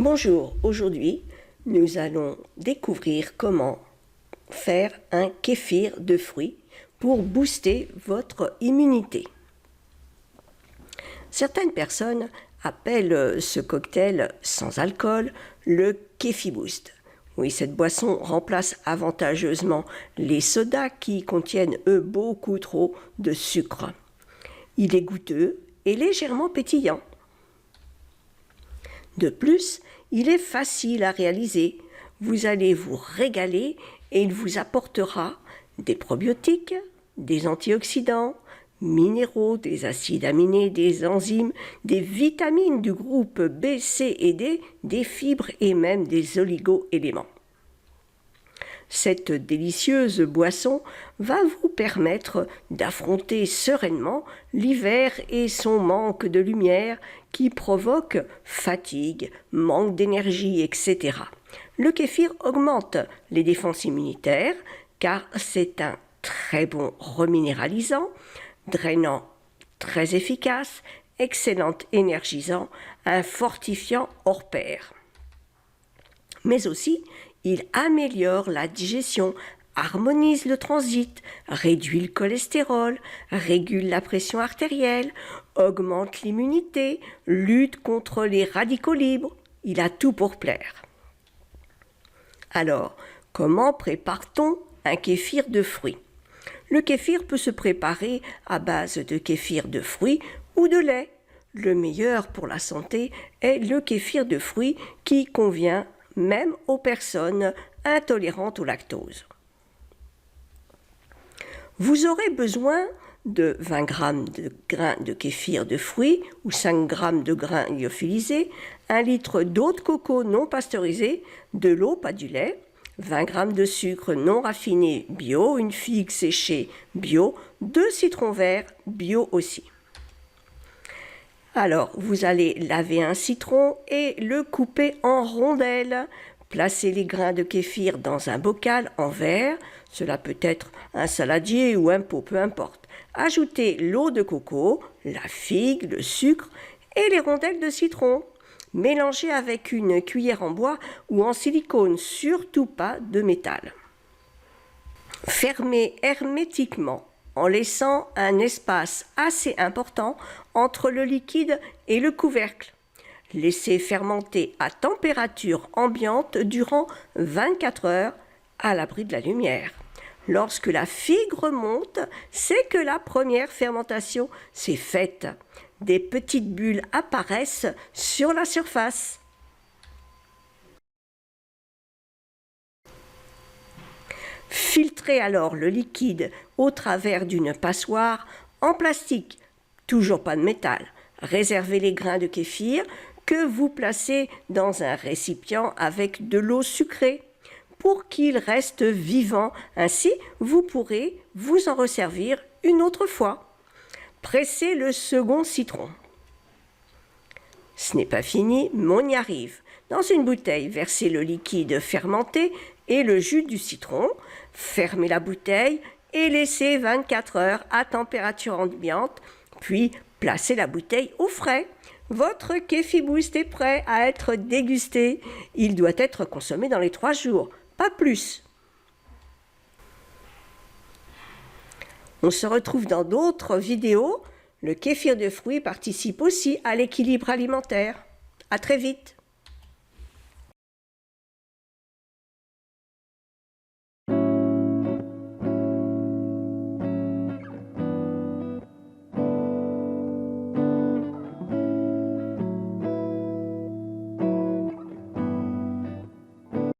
Bonjour, aujourd'hui nous allons découvrir comment faire un kéfir de fruits pour booster votre immunité. Certaines personnes appellent ce cocktail sans alcool le KéfiBoost. Oui, cette boisson remplace avantageusement les sodas qui contiennent eux beaucoup trop de sucre. Il est goûteux et légèrement pétillant. De plus, il est facile à réaliser. Vous allez vous régaler et il vous apportera des probiotiques, des antioxydants, minéraux, des acides aminés, des enzymes, des vitamines du groupe B, C et D, des fibres et même des oligo-éléments. Cette délicieuse boisson va vous permettre d'affronter sereinement l'hiver et son manque de lumière qui provoque fatigue, manque d'énergie, etc. Le kéfir augmente les défenses immunitaires car c'est un très bon reminéralisant, drainant très efficace, excellent énergisant, un fortifiant hors pair. Mais aussi, il améliore la digestion, harmonise le transit, réduit le cholestérol, régule la pression artérielle, augmente l'immunité, lutte contre les radicaux libres. Il a tout pour plaire. Alors, comment prépare-t-on un kéfir de fruits? Le kéfir peut se préparer à base de kéfir de fruits ou de lait. Le meilleur pour la santé est le kéfir de fruits qui convient même aux personnes intolérantes au lactose. Vous aurez besoin de 20 g de grains de kéfir de fruits ou 5 g de grains lyophilisés, 1 litre d'eau de coco non pasteurisée, de l'eau, pas du lait, 20 g de sucre non raffiné bio, une figue séchée bio, 2 citrons verts bio aussi. Alors, vous allez laver un citron et le couper en rondelles. Placez les grains de kéfir dans un bocal en verre. Cela peut être un saladier ou un pot, peu importe. Ajoutez l'eau de coco, la figue, le sucre et les rondelles de citron. Mélangez avec une cuillère en bois ou en silicone, surtout pas de métal. Fermez hermétiquement en laissant un espace assez important entre le liquide et le couvercle. Laissez fermenter à température ambiante durant 24 heures à l'abri de la lumière. Lorsque la figue remonte, c'est que la première fermentation s'est faite. Des petites bulles apparaissent sur la surface. Filtrez alors le liquide au travers d'une passoire en plastique, toujours pas de métal. Réservez les grains de kéfir que vous placez dans un récipient avec de l'eau sucrée pour qu'ils restent vivants. Ainsi, vous pourrez vous en resservir une autre fois. Pressez le second citron. Ce n'est pas fini, mais on y arrive. Dans une bouteille, versez le liquide fermenté et le jus du citron. Fermez la bouteille et laissez 24 heures à température ambiante, puis placez la bouteille au frais. Votre KéfiBoost est prêt à être dégusté. Il doit être consommé dans les 3 jours, pas plus. On se retrouve dans d'autres vidéos. Le kéfir de fruits participe aussi à l'équilibre alimentaire. À très vite.